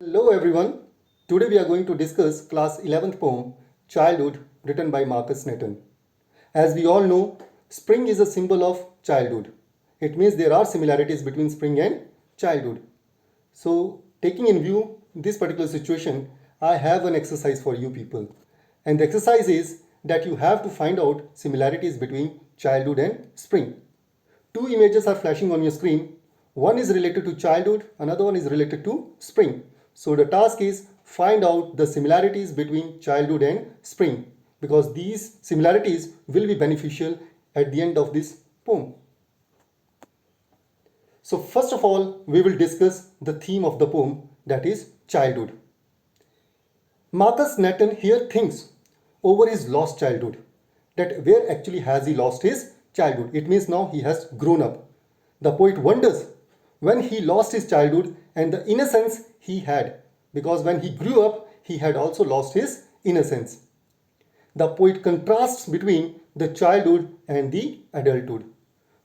Hello everyone. Today we are going to discuss class 11th poem Childhood written by Markus Natten. As we all know, spring is a symbol of childhood. It means there are similarities between spring and childhood. So, taking in view this particular situation, I have an exercise for you people. And the exercise is that you have to find out similarities between childhood and spring. Two images are flashing on your screen. One is related to childhood, another one is related to spring. So the task is find out the similarities between childhood and spring, because these similarities will be beneficial at the end of this poem. So first of all, we will discuss the theme of the poem, that is childhood. Markus Natten here thinks over his lost childhood, that where actually has he lost his childhood. It means now he has grown up. The poet wonders when he lost his childhood and the innocence he had, because when he grew up, he had also lost his innocence. The poet contrasts between the childhood and the adulthood.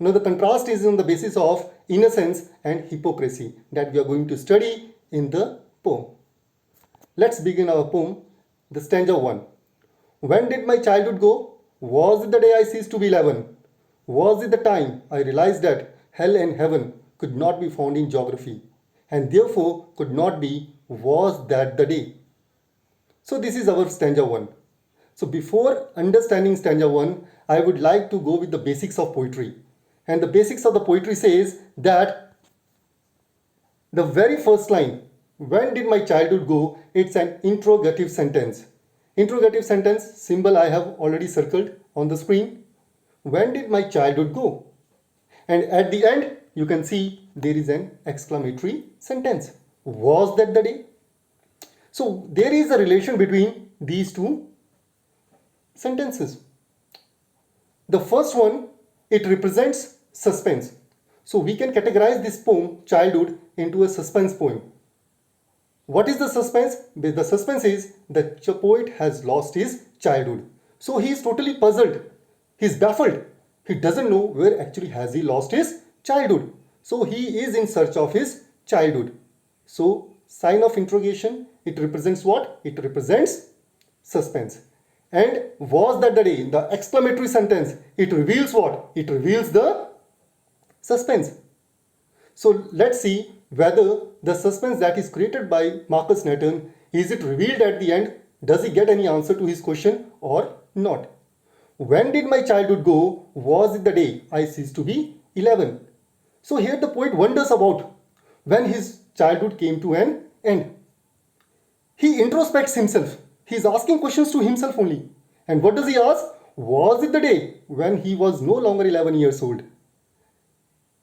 Now the contrast is on the basis of innocence and hypocrisy that we are going to study in the poem. Let's begin our poem, the stanza 1. When did my childhood go? Was it the day I ceased to be 11? Was it the time I realized that hell and heaven could not be found in geography, and therefore could not be, was that the day? So this is our stanza 1. So before understanding stanza 1, I would like to go with the basics of poetry. And the basics of the poetry says that the very first line, when did my childhood go? It's an interrogative sentence. Interrogative sentence symbol I have already circled on the screen. When did my childhood go? And at the end, you can see there is an exclamatory sentence. Was that the day? So there is a relation between these two sentences. The first one, it represents suspense. So we can categorize this poem, Childhood, into a suspense poem. What is the suspense? The suspense is that the poet has lost his childhood. So he is totally puzzled. He is baffled. He doesn't know where actually has he lost his childhood. So he is in search of his childhood. So sign of interrogation, it represents what? It represents suspense. And was that the day? The exclamatory sentence, it reveals what? It reveals the suspense. So let's see whether the suspense that is created by Markus Natten, is it revealed at the end? Does he get any answer to his question or not? When did my childhood go? Was it the day I ceased to be 11? So here the poet wonders about when his childhood came to an end. He introspects himself. He is asking questions to himself only. And what does he ask? Was it the day when he was no longer 11 years old?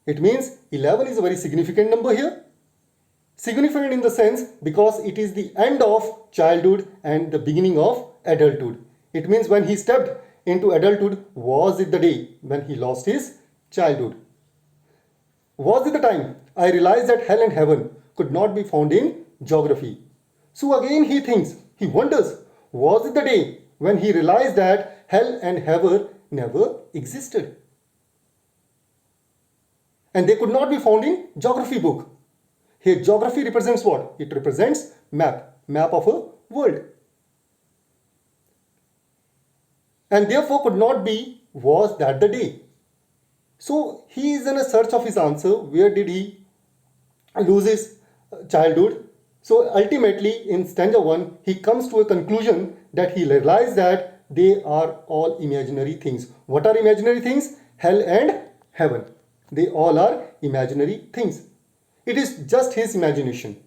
It means 11 is a very significant number here. Significant in the sense because it is the end of childhood and the beginning of adulthood. It means when he stepped into adulthood, was it the day when he lost his childhood? Was it the time I realized that hell and heaven could not be found in geography? So again he thinks, he wonders, was it the day when he realized that hell and heaven never existed? And they could not be found in geography book. Here geography represents what? It represents map of a world. And therefore could not be, was that the day? So he is in a search of his answer. Where did he lose his childhood? So ultimately in stanza 1, he comes to a conclusion that he realized that they are all imaginary things. What are imaginary things? Hell and heaven. They all are imaginary things. It is just his imagination.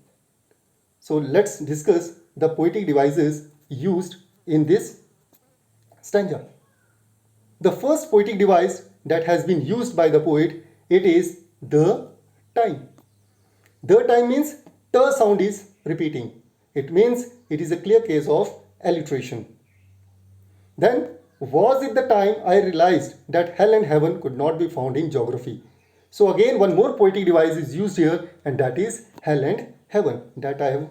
So let's discuss the poetic devices used in this stanza. The first poetic device that has been used by the poet, it is the time. The time means the sound is repeating. It means it is a clear case of alliteration. Then, was it the time I realized that hell and heaven could not be found in geography? So again one more poetic device is used here, and that is hell and heaven, that I have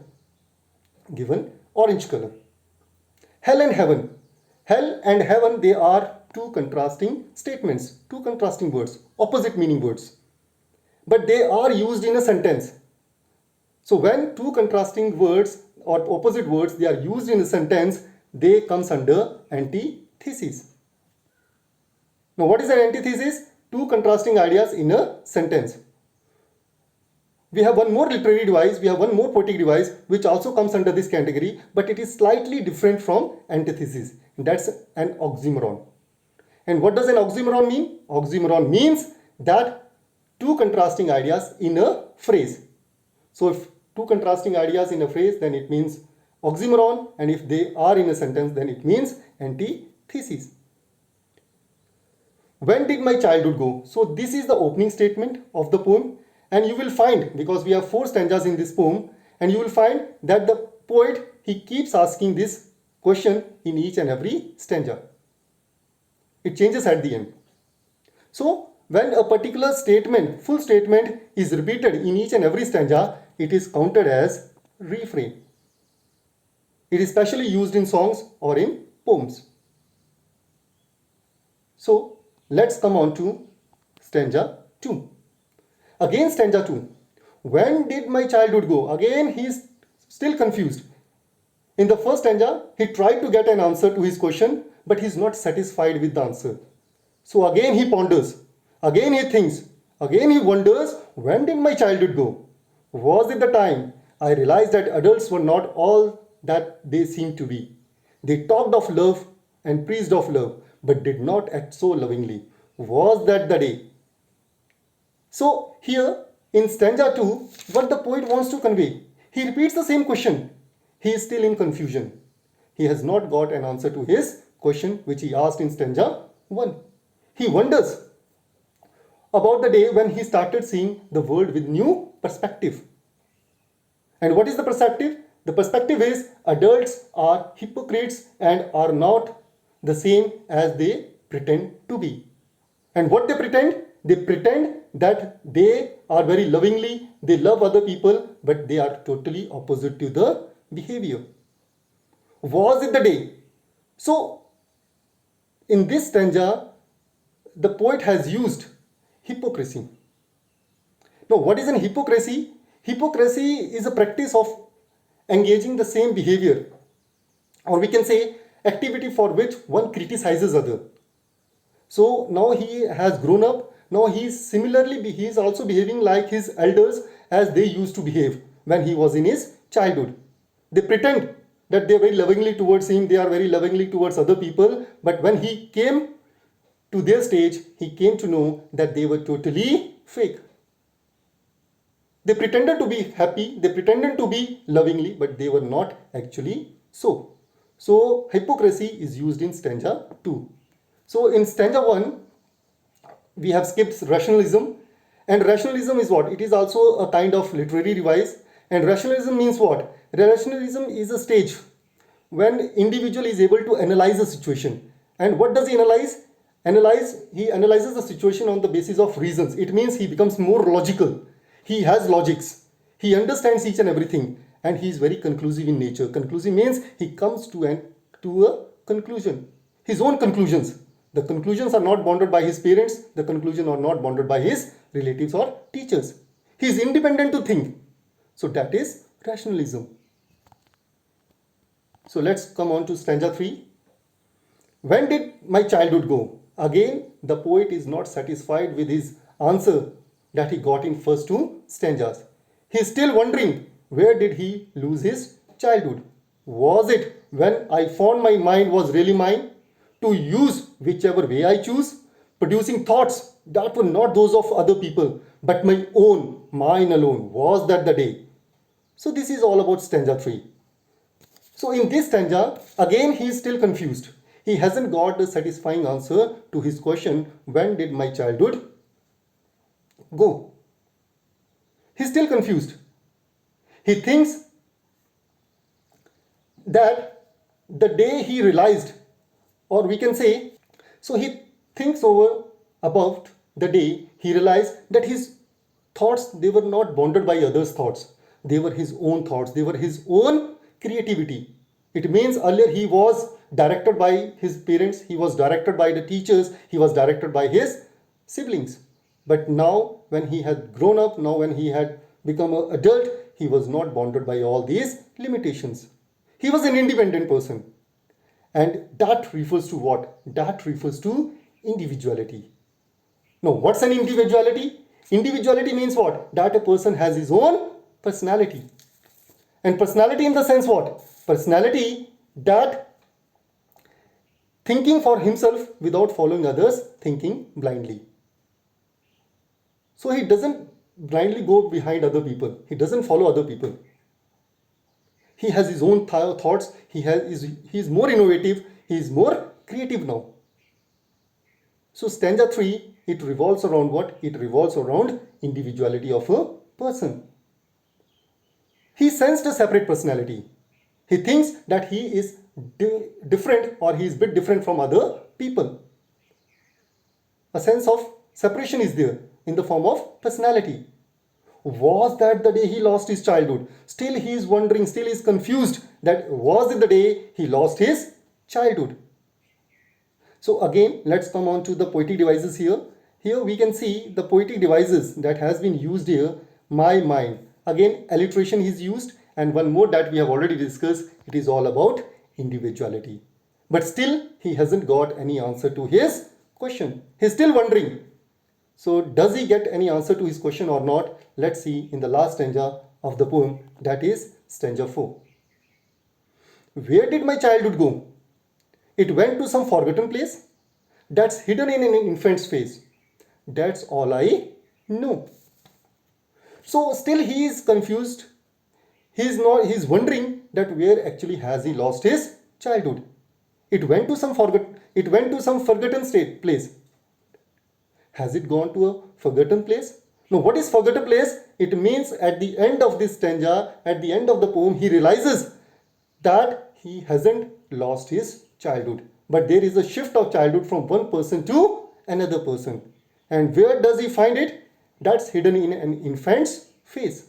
given orange color. Hell and heaven. Hell and heaven, they are two contrasting statements, two contrasting words, opposite meaning words. But they are used in a sentence. So when two contrasting words or opposite words, they are used in a sentence, they comes under antithesis. Now what is an antithesis? Two contrasting ideas in a sentence. We have one more literary device, we have one more poetic device which also comes under this category, but it is slightly different from antithesis. That's an oxymoron. And what does an oxymoron mean? Oxymoron means that two contrasting ideas in a phrase. So if two contrasting ideas in a phrase, then it means oxymoron, and if they are in a sentence, then it means antithesis. When did my childhood go? So this is the opening statement of the poem, and you will find, because we have 4 stanzas in this poem, and you will find that the poet, he keeps asking this question in each and every stanza. It changes at the end. So when a particular statement, full statement is repeated in each and every stanza, it is counted as refrain. It is specially used in songs or in poems. So let's come on to stanza 2. Again stanza 2. When did my childhood go? Again he is still confused. In the first stanza, he tried to get an answer to his question, but he is not satisfied with the answer. So again he ponders, again he thinks, again he wonders, when did my childhood go? Was it the time I realized that adults were not all that they seemed to be? They talked of love and preached of love, but did not act so lovingly. Was that the day? So here in stanza 2, what the poet wants to convey, he repeats the same question. He is still in confusion. He has not got an answer to his question which he asked in stanza 1. He wonders about the day when he started seeing the world with new perspective. And what is the perspective? The perspective is adults are hypocrites and are not the same as they pretend to be. And what they pretend? They pretend that they are very lovingly, they love other people, but they are totally opposite to the behavior. Was it the day? So in this stanza, the poet has used hypocrisy. Now what is an hypocrisy? Hypocrisy is a practice of engaging the same behavior, or we can say activity for which one criticizes other. So now he has grown up. Now he is also behaving like his elders as they used to behave when he was in his childhood. They pretend that they are very lovingly towards him, they are very lovingly towards other people, but when he came to their stage, he came to know that they were totally fake. They pretended to be happy, they pretended to be lovingly, but they were not actually so. So hypocrisy is used in stanza 2. So in stanza 1, we have skipped rationalism, and rationalism is what? It is also a kind of literary device. And rationalism means what? Rationalism is a stage when individual is able to analyze a situation. And what does he analyze? He analyzes the situation on the basis of reasons. It means he becomes more logical. He has logics. He understands each and everything, and he is very conclusive in nature. Conclusive means he comes to a conclusion, his own conclusions. The conclusions are not bounded by his parents. The conclusions are not bounded by his relatives or teachers. He is independent to think. So that is rationalism. So let's come on to stanza 3. When did my childhood go? Again, the poet is not satisfied with his answer that he got in first 2 stanzas. He is still wondering, where did he lose his childhood? Was it when I found my mind was really mine, to use whichever way I choose, producing thoughts that were not those of other people, but my own, mine alone? Was that the day? So this is all about stanza 3. So in this stanza, again he is still confused. He hasn't got a satisfying answer to his question, when did my childhood go? He's still confused. He thinks that the day he realized, or we can say, so he thinks over about the day he realized that his thoughts, they were not bounded by others' thoughts. They were his own thoughts. They were his own creativity. It means earlier he was directed by his parents, he was directed by the teachers, he was directed by his siblings. But now when he had grown up, now when he had become an adult, he was not bounded by all these limitations. He was an independent person. And that refers to what? That refers to individuality. Now, what's an individuality? Individuality means what? That a person has his own personality. And personality in the sense what? Personality that thinking for himself without following others, thinking blindly. So he doesn't blindly go behind other people. He doesn't follow other people. He has his own thoughts. He is more innovative. He is more creative now. So stanza 3, it revolves around what? It revolves around individuality of a person. He sensed a separate personality. He thinks that he is different, or he is a bit different from other people. A sense of separation is there in the form of personality. Was that the day he lost his childhood? Still he is wondering, still he is confused that was it the day he lost his childhood? So again, let's come on to the poetic devices here. Here we can see the poetic devices that has been used here. My mind. Again, alliteration is used, and one more that we have already discussed. It is all about individuality. But still he hasn't got any answer to his question. He's still wondering. So does he get any answer to his question or not? Let's see in the last stanza of the poem, that is stanza 4. Where did my childhood go? It went to some forgotten place that's hidden in an infant's face. That's all I know. So still he is confused. He's wondering that where actually has he lost his childhood. It went to some forgotten place. Has it gone to a forgotten place? No, what is forgotten place? It means at the end of this stanza, at the end of the poem, he realizes that he hasn't lost his childhood. But there is a shift of childhood from one person to another person. And where does he find it? That's hidden in an infant's face.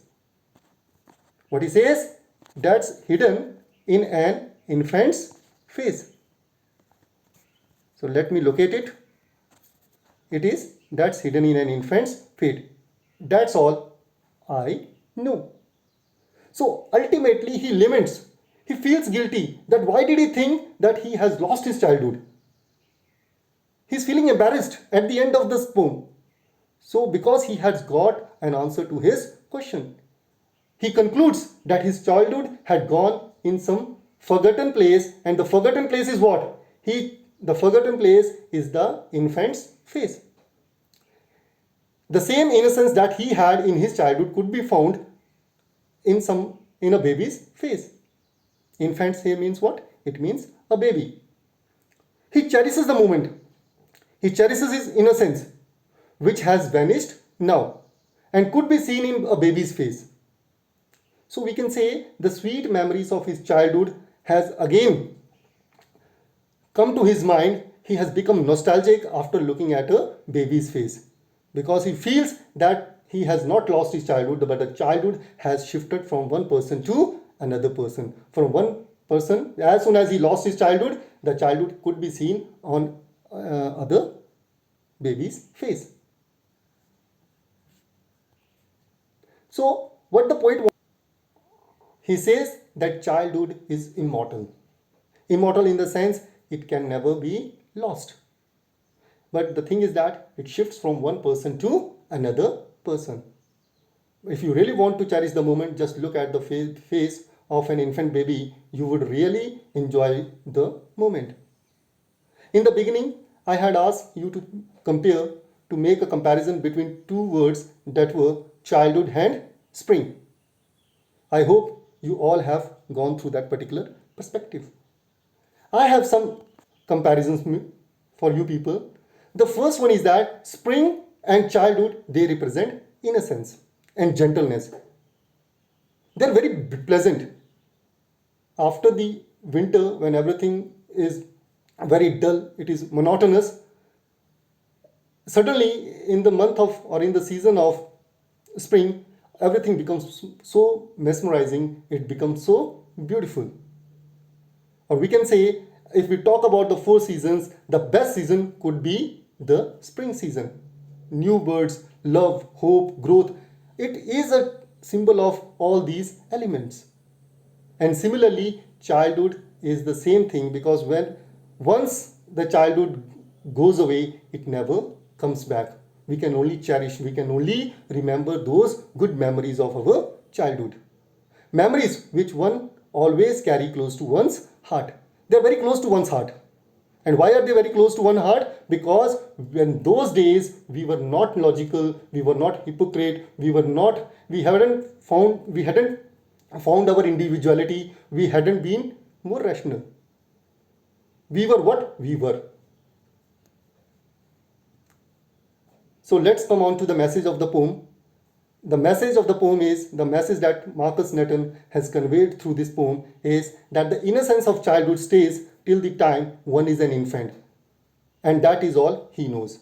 What he says? That's hidden in an infant's face. So let me locate it. It is that's hidden in an infant's face. That's all I know. So ultimately he laments. He feels guilty that why did he think that he has lost his childhood? He's feeling embarrassed at the end of this poem. So because he has got an answer to his question, he concludes that his childhood had gone in some forgotten place, and the forgotten place is what? The forgotten place is the infant's face. The same innocence that he had in his childhood could be found in a baby's face. Infant's here means what? It means a baby. He cherishes the moment. He cherishes his innocence, which has vanished now and could be seen in a baby's face. So we can say the sweet memories of his childhood has again come to his mind. He has become nostalgic after looking at a baby's face, because he feels that he has not lost his childhood, but the childhood has shifted from one person to another person. From one person, as soon as he lost his childhood, the childhood could be seen on other baby's face. So what the poet wants, he says that childhood is immortal. Immortal in the sense it can never be lost. But the thing is that it shifts from one person to another person. If you really want to cherish the moment, just look at the face of an infant baby. You would really enjoy the moment. In the beginning, I had asked you to make a comparison between two words that were childhood and spring. I hope you all have gone through that particular perspective. I have some comparisons for you people. The first one is that spring and childhood, they represent innocence and gentleness. They're very pleasant. After the winter, when everything is very dull, it is monotonous, suddenly in the month of or in the season of spring, everything becomes so mesmerizing, it becomes so beautiful. Or we can say, if we talk about the 4 seasons, the best season could be the spring season. New birds, love, hope, growth. It is a symbol of all these elements. And similarly, childhood is the same thing, because when once the childhood goes away, it never comes back. We can only cherish, we can only remember those good memories of our childhood. Memories which one always carry close to one's heart. They are very close to one's heart. And why are they very close to one heart? Because when those days we were not logical, we were not hypocrite, we hadn't found our individuality, we hadn't been more rational. We were what we were. So let's come on to the message of the poem. The message of the poem is, the message that Markus Natten has conveyed through this poem is that the innocence of childhood stays till the time one is an infant. And that is all he knows.